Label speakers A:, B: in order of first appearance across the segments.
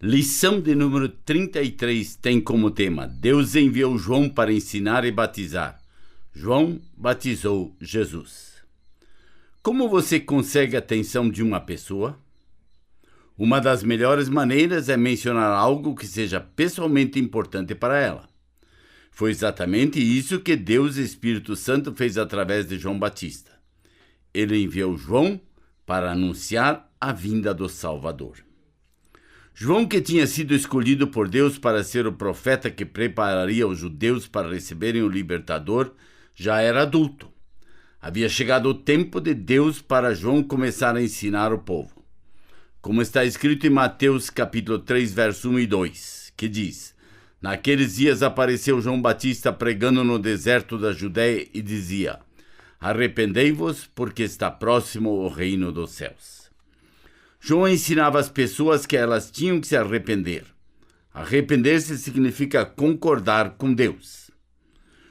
A: Lição de número 33 tem como tema: Deus enviou João para ensinar e batizar. João batizou Jesus. Como você consegue a atenção de uma pessoa? Uma das melhores maneiras é mencionar algo que seja pessoalmente importante para ela. Foi exatamente isso que Deus Espírito Santo fez através de João Batista. Ele enviou João para anunciar a vinda do Salvador. João, que tinha sido escolhido por Deus para ser o profeta que prepararia os judeus para receberem o libertador, já era adulto. Havia chegado o tempo de Deus para João começar a ensinar o povo. Como está escrito em Mateus capítulo 3, verso 1 e 2, que diz: Naqueles dias apareceu João Batista pregando no deserto da Judéia e dizia: Arrependei-vos, porque está próximo o reino dos céus. João ensinava as pessoas que elas tinham que se arrepender. Arrepender-se significa concordar com Deus.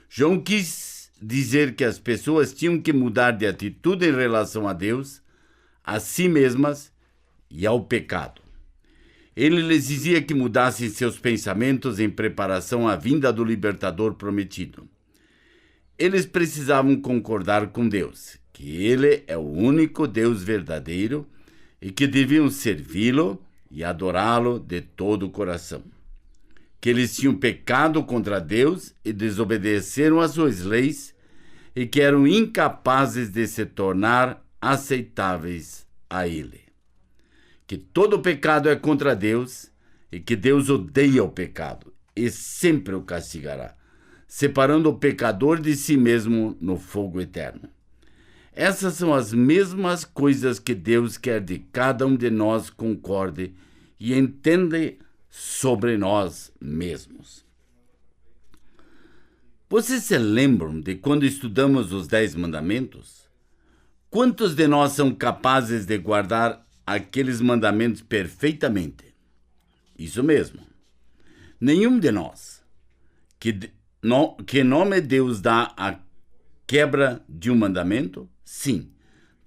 A: João quis dizer que as pessoas tinham que mudar de atitude em relação a Deus, a si mesmas e ao pecado. Ele lhes dizia que mudassem seus pensamentos em preparação à vinda do libertador prometido. Eles precisavam concordar com Deus, que Ele é o único Deus verdadeiro e que deviam servi-lo e adorá-lo de todo o coração. Que eles tinham pecado contra Deus e desobedeceram às suas leis e que eram incapazes de se tornar aceitáveis a Ele. Que todo pecado é contra Deus e que Deus odeia o pecado e sempre o castigará, separando o pecador de si mesmo no fogo eterno. Essas são as mesmas coisas que Deus quer de cada um de nós concorde e entenda sobre nós mesmos. Vocês se lembram de quando estudamos os 10 mandamentos? Quantos de nós são capazes de guardar aqueles mandamentos perfeitamente? Isso mesmo. Nenhum de nós. Que nome Deus dá à quebra de um mandamento? Sim,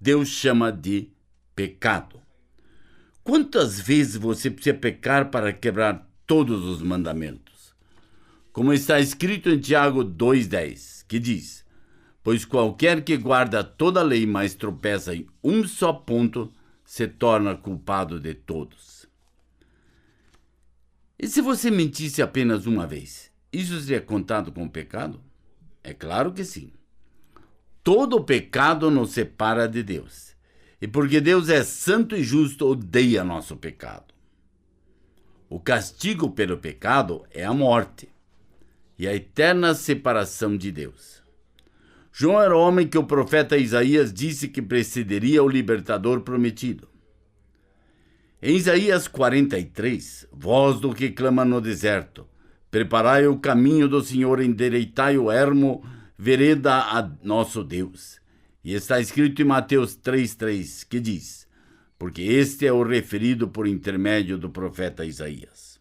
A: Deus chama de pecado. Quantas vezes você precisa pecar para quebrar todos os mandamentos? Como está escrito em Tiago 2,10, que diz: Pois qualquer que guarda toda a lei, mas tropeça em um só ponto, se torna culpado de todos. E se você mentisse apenas uma vez, isso seria contado como pecado? É claro que sim. Todo pecado nos separa de Deus. E porque Deus é santo e justo, odeia nosso pecado. O castigo pelo pecado é a morte e a eterna separação de Deus. João era o homem que o profeta Isaías disse que precederia o libertador prometido. Em Isaías 43, voz do que clama no deserto: Preparai o caminho do Senhor, endireitai o ermo, vereda a nosso Deus. E está escrito em Mateus 3,3, que diz: Porque este é o referido por intermédio do profeta Isaías.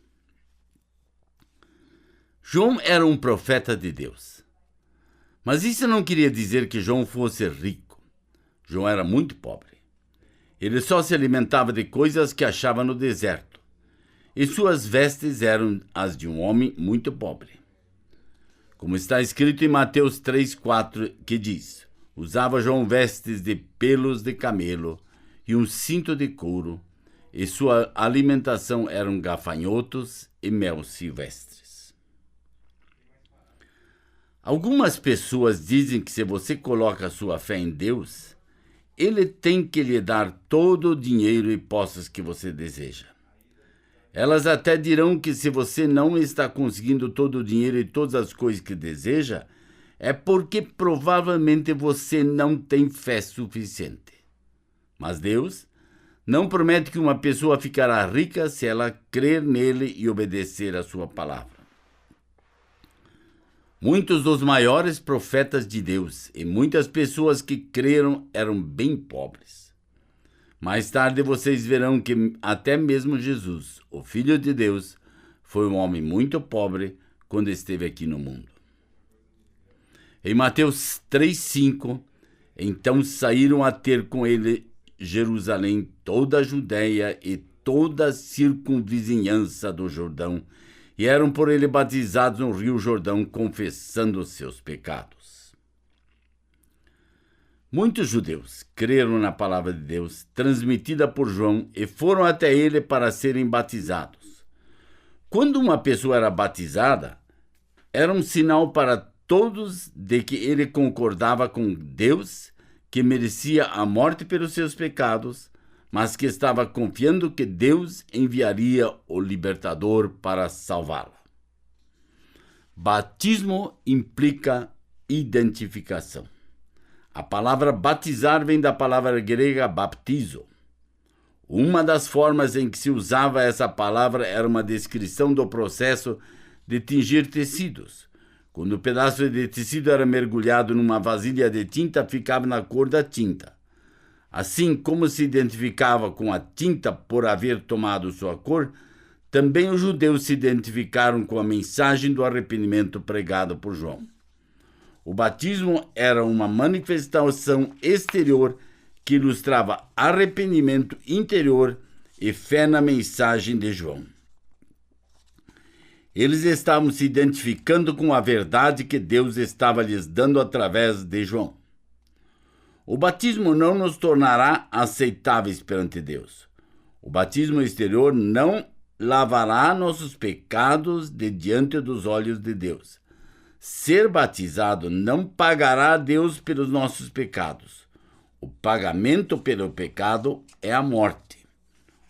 A: João era um profeta de Deus. Mas isso não queria dizer que João fosse rico. João era muito pobre. Ele só se alimentava de coisas que achava no deserto. E suas vestes eram as de um homem muito pobre. Como está escrito em Mateus 3,4, que diz: Usava João vestes de pelos de camelo e um cinto de couro, e sua alimentação eram gafanhotos e mel silvestres. Algumas pessoas dizem que se você coloca sua fé em Deus, Ele tem que lhe dar todo o dinheiro e posses que você deseja. Elas até dirão que se você não está conseguindo todo o dinheiro e todas as coisas que deseja, é porque provavelmente você não tem fé suficiente. Mas Deus não promete que uma pessoa ficará rica se ela crer nele e obedecer a sua palavra. Muitos dos maiores profetas de Deus e muitas pessoas que creram eram bem pobres. Mais tarde vocês verão que até mesmo Jesus, o Filho de Deus, foi um homem muito pobre, quando esteve aqui no mundo. Em Mateus 3:5, então saíram a ter com ele Jerusalém, toda a Judéia e toda a circunvizinhança do Jordão, e eram por ele batizados no rio Jordão, confessando os seus pecados. Muitos judeus creram na palavra de Deus, transmitida por João, e foram até ele para serem batizados. Quando uma pessoa era batizada, era um sinal para todos de que ele concordava com Deus, que merecia a morte pelos seus pecados, mas que estava confiando que Deus enviaria o libertador para salvá-la. Batismo implica identificação. A palavra batizar vem da palavra grega baptizo. Uma das formas em que se usava essa palavra era uma descrição do processo de tingir tecidos. Quando o pedaço de tecido era mergulhado numa vasilha de tinta, ficava na cor da tinta. Assim como se identificava com a tinta por haver tomado sua cor, também os judeus se identificaram com a mensagem do arrependimento pregada por João. O batismo era uma manifestação exterior que ilustrava arrependimento interior e fé na mensagem de João. Eles estavam se identificando com a verdade que Deus estava lhes dando através de João. O batismo não nos tornará aceitáveis perante Deus. O batismo exterior não lavará nossos pecados de diante dos olhos de Deus. Ser batizado não pagará a Deus pelos nossos pecados. O pagamento pelo pecado é a morte.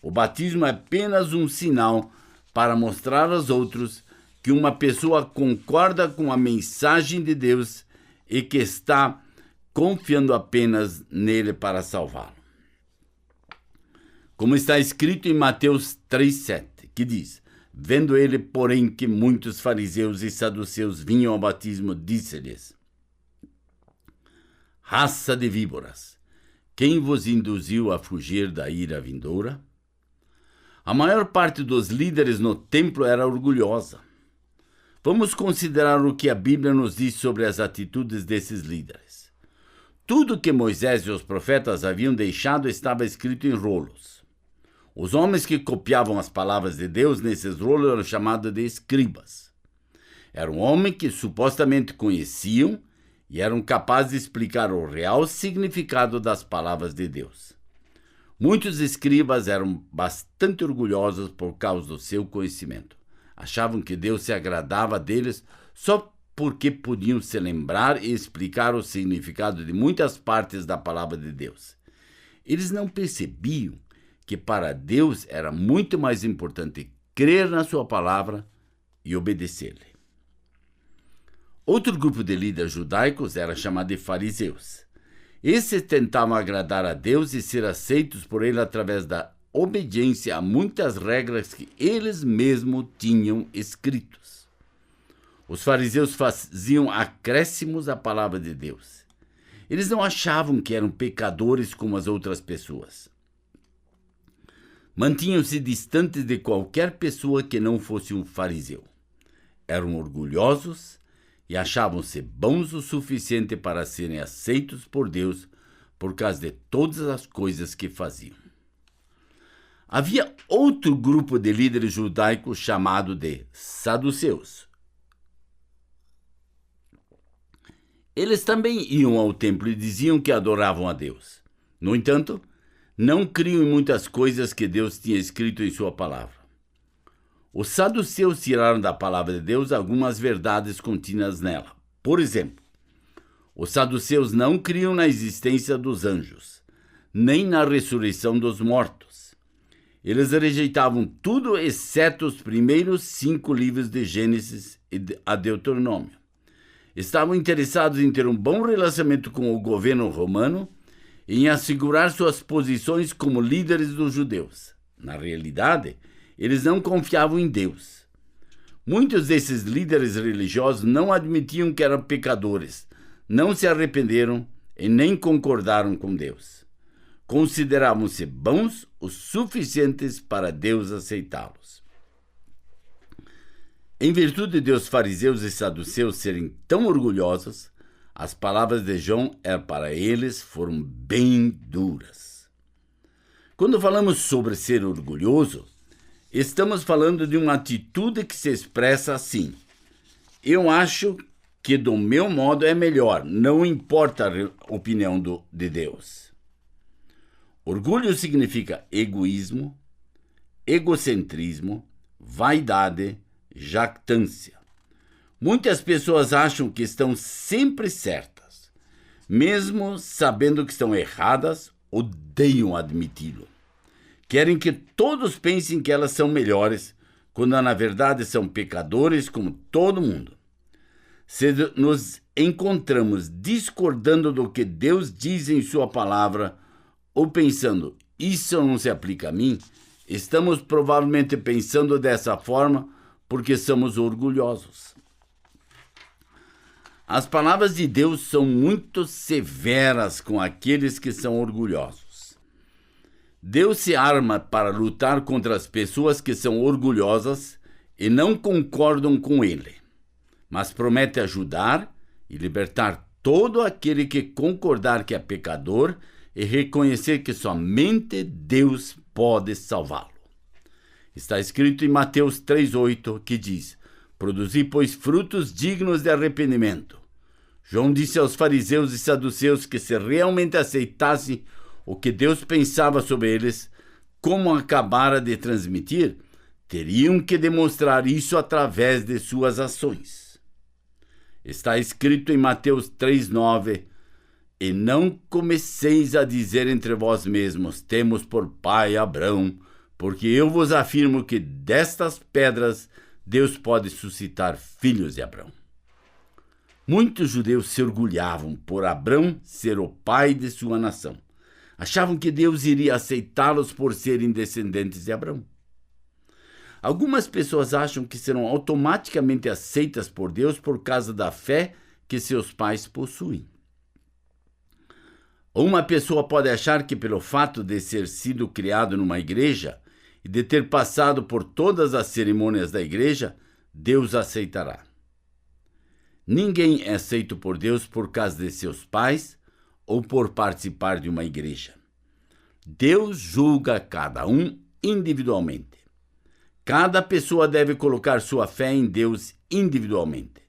A: O batismo é apenas um sinal para mostrar aos outros que uma pessoa concorda com a mensagem de Deus e que está confiando apenas nele para salvá-lo. Como está escrito em Mateus 3:7, que diz: vendo ele, porém, que muitos fariseus e saduceus vinham ao batismo, disse-lhes: raça de víboras, quem vos induziu a fugir da ira vindoura? A maior parte dos líderes no templo era orgulhosa. Vamos considerar o que a Bíblia nos diz sobre as atitudes desses líderes. Tudo que Moisés e os profetas haviam deixado estava escrito em rolos. Os homens que copiavam as palavras de Deus nesses rolos eram chamados de escribas. Eram homens que supostamente conheciam e eram capazes de explicar o real significado das palavras de Deus. Muitos escribas eram bastante orgulhosos por causa do seu conhecimento. Achavam que Deus se agradava deles só porque podiam se lembrar e explicar o significado de muitas partes da palavra de Deus. Eles não percebiam que para Deus era muito mais importante crer na sua palavra e obedecer-lhe. Outro grupo de líderes judaicos era chamado de fariseus. Esses tentavam agradar a Deus e ser aceitos por ele através da obediência a muitas regras que eles mesmos tinham escritos. Os fariseus faziam acréscimos à palavra de Deus. Eles não achavam que eram pecadores como as outras pessoas. Mantinham-se distantes de qualquer pessoa que não fosse um fariseu. Eram orgulhosos e achavam-se bons o suficiente para serem aceitos por Deus por causa de todas as coisas que faziam. Havia outro grupo de líderes judaicos chamado de saduceus. Eles também iam ao templo e diziam que adoravam a Deus. No entanto, não criam em muitas coisas que Deus tinha escrito em sua palavra. Os saduceus tiraram da palavra de Deus algumas verdades contidas nela. Por exemplo, os saduceus não criam na existência dos anjos, nem na ressurreição dos mortos. Eles rejeitavam tudo exceto os primeiros 5 livros de Gênesis e a Deuteronômio. Estavam interessados em ter um bom relacionamento com o governo romano e em assegurar suas posições como líderes dos judeus. Na realidade, eles não confiavam em Deus. Muitos desses líderes religiosos não admitiam que eram pecadores, não se arrependeram e nem concordaram com Deus. Consideravam-se bons o suficientes para Deus aceitá-los. Em virtude de os fariseus e saduceus serem tão orgulhosos, as palavras de João para eles foram bem duras. Quando falamos sobre ser orgulhoso, estamos falando de uma atitude que se expressa assim: eu acho que do meu modo é melhor, não importa a opinião de Deus. Orgulho significa egoísmo, egocentrismo, vaidade, jactância. Muitas pessoas acham que estão sempre certas. Mesmo sabendo que estão erradas, odeiam admiti-lo. Querem que todos pensem que elas são melhores, quando na verdade são pecadores como todo mundo. Se nos encontramos discordando do que Deus diz em sua palavra, ou pensando, isso não se aplica a mim, estamos provavelmente pensando dessa forma porque somos orgulhosos. As palavras de Deus são muito severas com aqueles que são orgulhosos. Deus se arma para lutar contra as pessoas que são orgulhosas e não concordam com ele, mas promete ajudar e libertar todo aquele que concordar que é pecador e reconhecer que somente Deus pode salvá-lo. Está escrito em Mateus 3,8, que diz: produzi, pois, frutos dignos de arrependimento. João disse aos fariseus e saduceus que se realmente aceitassem o que Deus pensava sobre eles, como acabara de transmitir, teriam que demonstrar isso através de suas ações. Está escrito em Mateus 3,9, e não comeceis a dizer entre vós mesmos, temos por pai Abrão, porque eu vos afirmo que destas pedras Deus pode suscitar filhos de Abrão. Muitos judeus se orgulhavam por Abrão ser o pai de sua nação. Achavam que Deus iria aceitá-los por serem descendentes de Abrão. Algumas pessoas acham que serão automaticamente aceitas por Deus por causa da fé que seus pais possuem. Uma pessoa pode achar que pelo fato de ter sido criado numa igreja e de ter passado por todas as cerimônias da igreja, Deus aceitará. Ninguém é aceito por Deus por causa de seus pais ou por participar de uma igreja. Deus julga cada um individualmente. Cada pessoa deve colocar sua fé em Deus individualmente.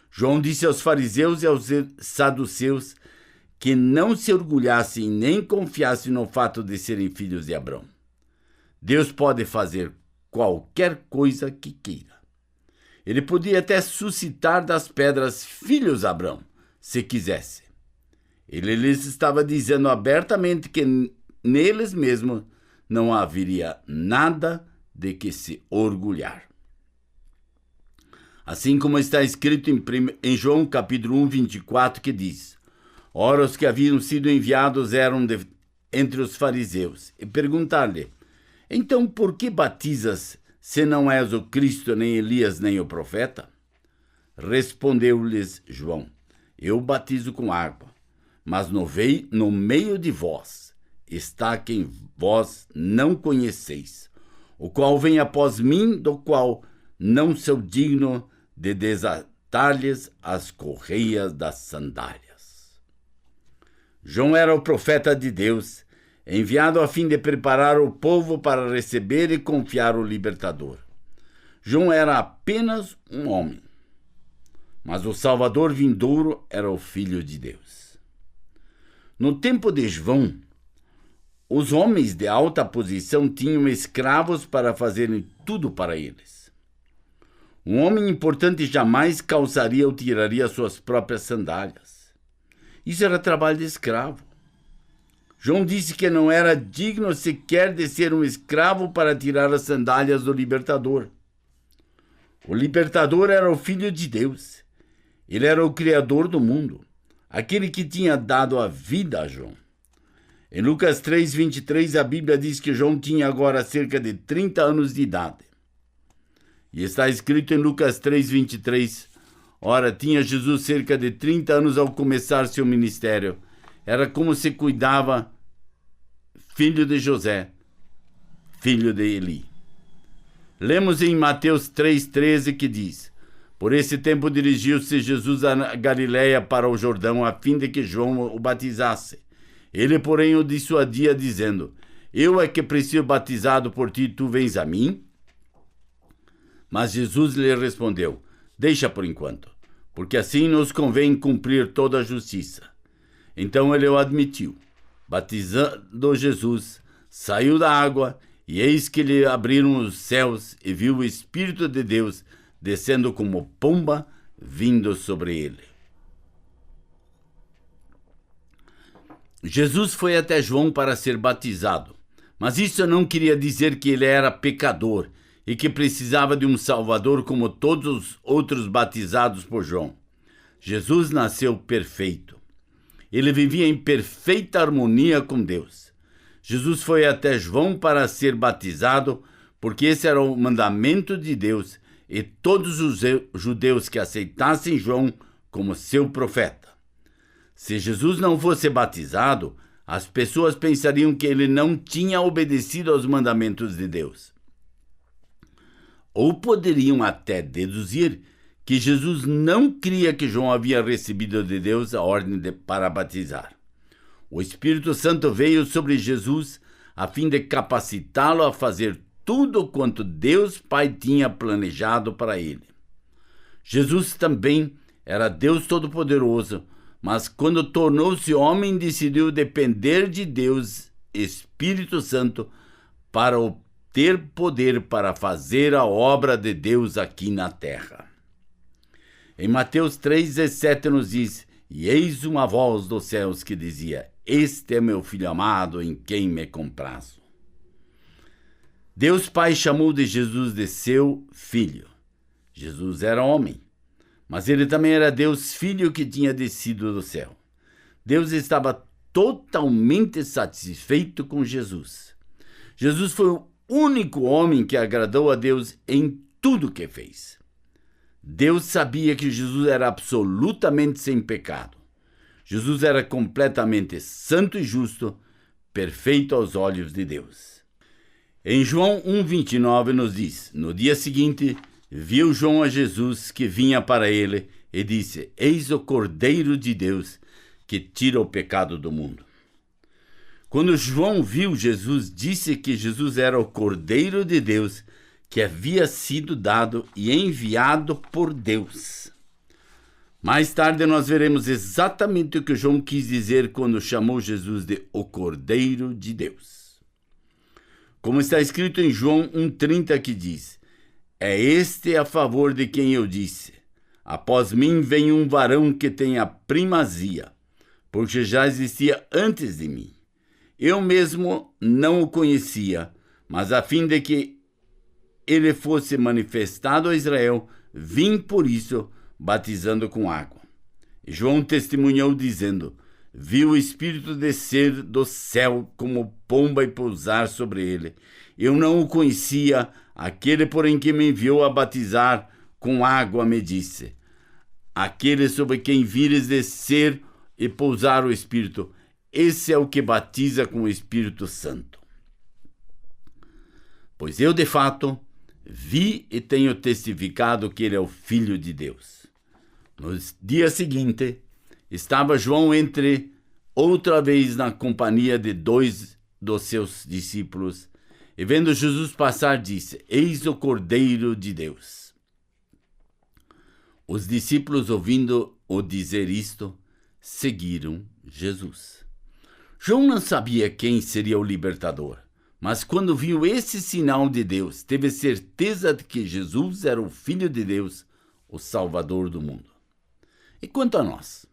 A: João disse aos fariseus e aos saduceus que não se orgulhassem nem confiassem no fato de serem filhos de Abrão. Deus pode fazer qualquer coisa que queira. Ele podia até suscitar das pedras filhos de Abrão, se quisesse. Ele lhes estava dizendo abertamente que neles mesmos não haveria nada de que se orgulhar. Assim como está escrito em João capítulo 1, 24, que diz: ora, os que haviam sido enviados eram entre os fariseus, e perguntar-lhe: então por que batizas, se não és o Cristo, nem Elias, nem o profeta? Respondeu-lhes João: eu batizo com água, mas no meio de vós está quem vós não conheceis, o qual vem após mim, do qual não sou digno de desatar-lhes as correias das sandálias. João era o profeta de Deus, enviado a fim de preparar o povo para receber e confiar o libertador. João era apenas um homem, mas o Salvador vindouro era o Filho de Deus. No tempo de João, os homens de alta posição tinham escravos para fazerem tudo para eles. Um homem importante jamais calçaria ou tiraria suas próprias sandálias. Isso era trabalho de escravo. João disse que não era digno sequer de ser um escravo para tirar as sandálias do libertador. O libertador era o Filho de Deus. Ele era o Criador do mundo, aquele que tinha dado a vida a João. Em Lucas 3, 23, a Bíblia diz que João tinha agora cerca de 30 anos de idade. E está escrito em Lucas 3, 23, ora, tinha Jesus cerca de 30 anos ao começar seu ministério. Era como se cuidava filho de José, filho de Eli. Lemos em Mateus 3,13 que diz: Por esse tempo dirigiu-se Jesus a Galiléia para o Jordão, a fim de que João o batizasse. Ele, porém, o dissuadia, dizendo: Eu é que preciso batizado por ti, tu vens a mim? Mas Jesus lhe respondeu: Deixa por enquanto, porque assim nos convém cumprir toda a justiça. Então ele o admitiu. Batizando Jesus, saiu da água, e eis que lhe abriram os céus, e viu o Espírito de Deus descendo como pomba, vindo sobre ele. Jesus foi até João para ser batizado, mas isso não queria dizer que ele era pecador e que precisava de um Salvador como todos os outros batizados por João. Jesus nasceu perfeito. Ele vivia em perfeita harmonia com Deus. Jesus foi até João para ser batizado, porque esse era o mandamento de Deus, e todos os judeus que aceitassem João como seu profeta. Se Jesus não fosse batizado, as pessoas pensariam que ele não tinha obedecido aos mandamentos de Deus. Ou poderiam até deduzir que Jesus não cria que João havia recebido de Deus a ordem para batizar. O Espírito Santo veio sobre Jesus a fim de capacitá-lo a fazer tudo quanto Deus Pai tinha planejado para ele. Jesus também era Deus Todo-Poderoso, mas quando tornou-se homem, decidiu depender de Deus, Espírito Santo, para ter poder para fazer a obra de Deus aqui na terra. Em Mateus 3,17 nos diz: E eis uma voz dos céus que dizia: Este é meu Filho amado, em quem me comprazo. Deus Pai chamou de Jesus de seu Filho. Jesus era homem, mas ele também era Deus Filho que tinha descido do céu. Deus estava totalmente satisfeito com Jesus. Jesus foi o único homem que agradou a Deus em tudo que fez. Deus sabia que Jesus era absolutamente sem pecado. Jesus era completamente santo e justo, perfeito aos olhos de Deus. Em João 1,29 nos diz: No dia seguinte, viu João a Jesus que vinha para ele e disse: Eis o Cordeiro de Deus que tira o pecado do mundo. Quando João viu Jesus, disse que Jesus era o Cordeiro de Deus que havia sido dado e enviado por Deus. Mais tarde nós veremos exatamente o que João quis dizer quando chamou Jesus de o Cordeiro de Deus. Como está escrito em João 1,30 que diz: É este a favor de quem eu disse: Após mim vem um varão que tem a primazia, porque já existia antes de mim. Eu mesmo não o conhecia, mas a fim de que ele fosse manifestado a Israel, vim por isso, batizando com água. E João testemunhou dizendo: viu o Espírito descer do céu como pomba e pousar sobre ele. Eu não o conhecia, aquele porém que me enviou a batizar com água me disse: aquele sobre quem vires descer e pousar o Espírito, esse é o que batiza com o Espírito Santo. Pois eu, de fato, vi e tenho testificado que ele é o Filho de Deus. No dia seguinte, estava João outra vez na companhia de 2 dos seus discípulos, e vendo Jesus passar, disse: Eis o Cordeiro de Deus. Os discípulos, ouvindo-o dizer isto, seguiram Jesus. João não sabia quem seria o libertador, mas quando viu esse sinal de Deus, teve certeza de que Jesus era o Filho de Deus, o Salvador do mundo. E quanto a nós?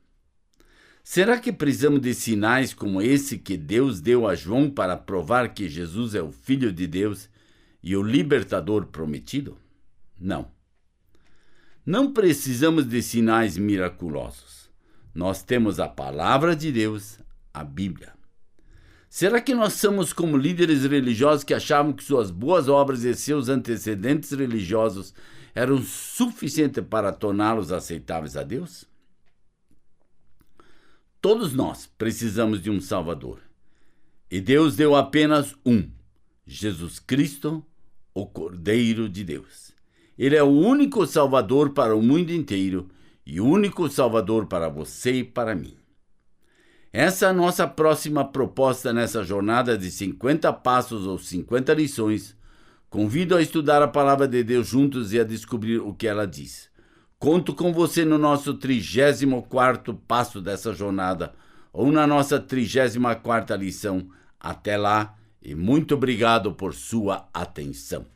A: Será que precisamos de sinais como esse que Deus deu a João para provar que Jesus é o Filho de Deus e o libertador prometido? Não. Não precisamos de sinais miraculosos. Nós temos a palavra de Deus, a Bíblia. Será que nós somos como líderes religiosos que achavam que suas boas obras e seus antecedentes religiosos eram suficientes para torná-los aceitáveis a Deus? Todos nós precisamos de um Salvador. E Deus deu apenas um: Jesus Cristo, o Cordeiro de Deus. Ele é o único Salvador para o mundo inteiro e o único Salvador para você e para mim. Essa é a nossa próxima proposta nessa jornada de 50 passos ou 50 lições. Convido a estudar a Palavra de Deus juntos e a descobrir o que ela diz. Conto com você no nosso 34º passo dessa jornada ou na nossa 34ª lição. Até lá e muito obrigado por sua atenção.